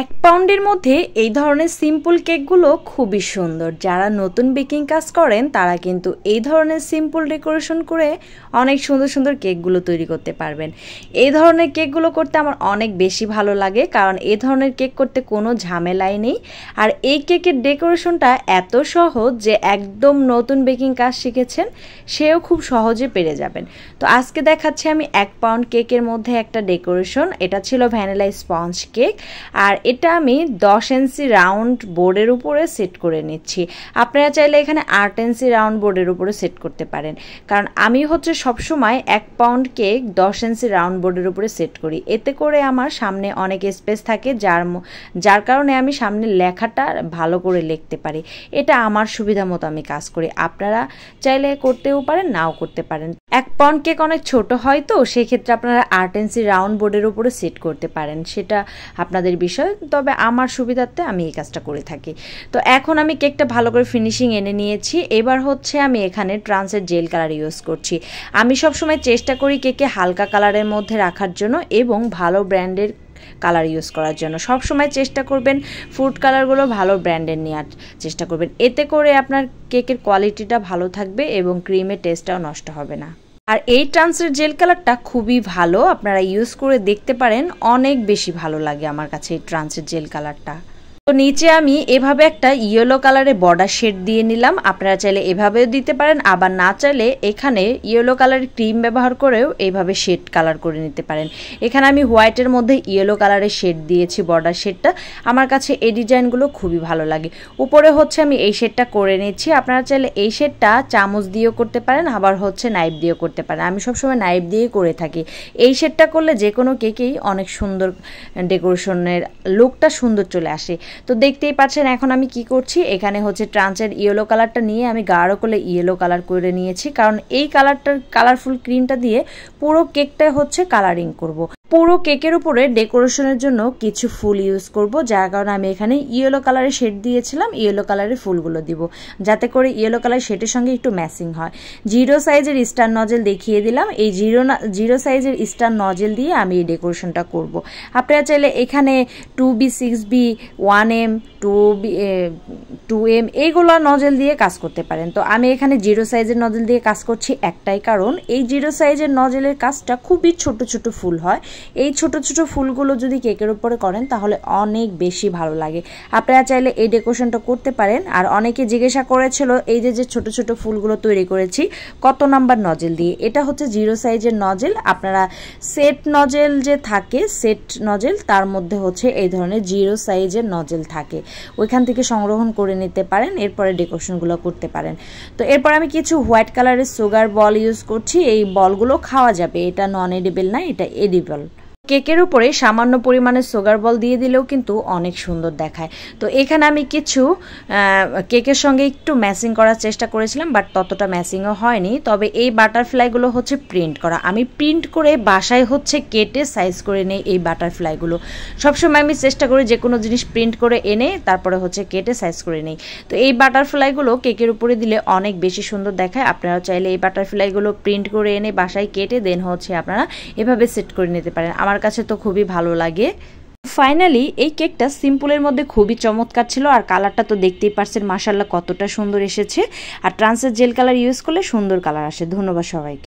1 পাউন্ডের মধ্যে এই ধরনের সিম্পল কেকগুলো খুবই সুন্দর। যারা নতুন বেকিং কাজ করেন তারা কিন্তু এই ধরনের সিম্পল ডেকোরেশন করে অনেক সুন্দর সুন্দর কেকগুলো তৈরি করতে পারবেন। এই ধরনের কেকগুলো করতে আমার অনেক বেশি ভালো লাগে, কারণ এই ধরনের কেক করতে কোনো ঝামেলাই নেই। আর এই কেকের ডেকোরেশনটা এত সহজ যে একদম নতুন বেকিং কাজ শিখেছেন সেও খুব সহজে পেরে যাবেন। তো আজকে দেখাচ্ছি আমি 1 পাউন্ড কেকের মধ্যে একটা ডেকোরেশন। এটা ছিল ভ্যানিলা স্পঞ্জ কেক, আর এটা আমি 10 ইঞ্চি রাউন্ড বোর্ডের উপরে সেট করে নিচ্ছি। আপনারা চাইলে এখানে 8 ইঞ্চি রাউন্ড বোর্ডের উপরে সেট করতে পারেন, কারণ আমি সবসময় 1 পাউন্ড কেক 10 ইঞ্চি রাউন্ড বোর্ডের উপরে সেট করি। এতে করে আমার সামনে অনেক স্পেস থাকে, যার কারণে আমি সামনে লেখাটা ভালো করে লিখতে পারি। এটা আমার সুবিধা মতো আমি কাজ করি। আপনারা চাইলে করতেও পারেন, নাও করতে পারেন। 1 পাউন্ড কেক অনেক ছোট হয়, তো সেক্ষেত্রে আপনারা 8 ইঞ্চি রাউন্ড বোর্ডের উপরে সেট করতে পারেন, সেটা আপনাদের বিষয়। তবে আমার সুবিধার্থে আমি এই কাজটা করে থাকি। তো এখন আমি কেকটা ভালো করে ফিনিশিং এনে নিয়েছি। এবার আমি এখানে ট্রান্সের জেল কালার ইউজ করছি। আমি সবসময় চেষ্টা করি কেকে হালকা কালারের মধ্যে রাখার জন্য এবং ভালো ব্র্যান্ডের কালার ইউজ করার জন্য। সবসময় চেষ্টা করবেন ফুড কালারগুলো ভালো ব্র্যান্ডের নেওয়ার চেষ্টা করবেন। এতে করে আপনার কেকের কোয়ালিটিটা ভালো থাকবে এবং ক্রিমের টেস্টটাও নষ্ট হবে না। আর এই ট্রান্সের জেল কালারটা খুবই ভালো, আপনারা ইউজ করে দেখতে পারেন। অনেক বেশি ভালো লাগে আমার কাছে এই ট্রান্সের জেল কালারটা। তো নিচে আমি এভাবে একটা ইয়েলো কালারের বর্ডার শেড দিয়ে নিলাম। আপনারা চাইলে এভাবেও দিতে পারেন, আবার না চাইলে এখানে ইয়েলো কালারের ক্রিম ব্যবহার করেও এইভাবে শেড কালার করে নিতে পারেন। এখানে আমি হোয়াইটের মধ্যে ইয়েলো কালারের শেড দিয়েছি, বর্ডার শেডটা। আমার কাছে এই ডিজাইনগুলো খুবই ভালো লাগে। উপরে আমি এই শেডটা করে নিচ্ছি। আপনারা চাইলে এই শেডটা চামচ দিয়েও করতে পারেন, আবার নাইফ দিয়েও করতে পারেন। আমি সবসময় নাইফ দিয়েই করে থাকি। এই শেডটা করলে যে কোনো কেকেই অনেক সুন্দর ডেকোরেশনের লুকটা সুন্দর চলে আসে। তো দেখতেই পাচ্ছেন এখন আমি কি করছি। এখানে ট্রান্সের ইয়েলো কালারটা নিয়ে আমি গাঢ় করে ইয়েলো কালার করে নিয়েছি, কারণ এই কালারফুল ক্রিমটা দিয়ে পুরো কেকটা কালারিং করব। পুরো কেকের উপরে ডেকোরেশনের জন্য কিছু ফুল ইউজ করব, যার কারণে আমি এখানে ইয়েলো কালারের শেড দিয়েছিলাম। ইয়েলো কালারের ফুলগুলো দিব, যাতে করে ইয়েলো কালার শেডের সঙ্গে একটু ম্যাচিং হয়। 0 সাইজের স্টার নজেল দেখিয়ে দিলাম। এই 0 সাইজের স্টার নজেল দিয়ে আমি এই ডেকোরেশনটা করব। আপনারা চাইলে এখানে 2B, 6B, 1M, 2M এইগুলো নজেল দিয়ে কাজ করতে পারেন। তো আমি এখানে 0 সাইজের নজেল দিয়ে কাজ করছি একটাই কারণ, এই 0 সাইজের নজেলের কাজটা খুবই ছোট ছোট ফুল হয়। এই ছোট ছোট ফুলগুলো যদি কেকের উপরে করেন তাহলে অনেক বেশি ভালো লাগে। আপনারা চাইলে এই ডেকোরেশনটা করতে পারেন। আর অনেকে জিজ্ঞাসা করেছিল এই যে ছোট ছোট ফুলগুলো তৈরি করেছি কত নাম্বার নজেল দিয়ে। এটা 0 সাইজের নজেল। আপনারা সেট নজেল যে থাকে, সেট নজেল, তার মধ্যে এই ধরনের 0 সাইজের নজেল থাকে, ওইখান থেকে সংগ্রহণ করে নিতে পারেন। এরপরে ডেকোরেশনগুলো করতে পারেন। তো এরপর আমি কিছু হোয়াইট কালারের সুগার বল ইউজ করছি। এই বলগুলো খাওয়া যাবে, এটা নন এডিবল না, এটা এডিবল। কেকের উপরে সামান্য পরিমাণে সুগার বল দিয়ে দিলেও কিন্তু অনেক সুন্দর দেখায়। তো এখানে আমি কিছু কেকের সঙ্গে একটু ম্যাচিং করার চেষ্টা করেছিলাম, বাট ততটা ম্যাচিংও হয়নি। তবে এই বাটারফ্লাইগুলো প্রিন্ট করা, আমি প্রিন্ট করে বাসায় কেটে সাইজ করে নেই। এই বাটারফ্লাইগুলো সবসময় আমি চেষ্টা করি যে কোনো জিনিস প্রিন্ট করে এনে তারপরে কেটে সাইজ করে নেই। তো এই বাটারফ্লাইগুলো কেকের উপরে দিলে অনেক বেশি সুন্দর দেখায়। আপনারা চাইলে এই বাটারফ্লাইগুলো প্রিন্ট করে এনে বাসায় কেটে দেন আপনারা এভাবে সেট করে নিতে পারেন। আমার কাছে তো খুবই ভালো লাগে। ফাইনালি এই কেকটা সিম্পলের মধ্যে খুবই চমৎকার ছিল। আর কালারটা তো দেখতেই পারছেন মাশাআল্লাহ কতটা সুন্দর এসেছে। আর ট্রান্সের জেল কালার ইউজ করলে সুন্দর কালার আসে। ধন্যবাদ সবাইকে।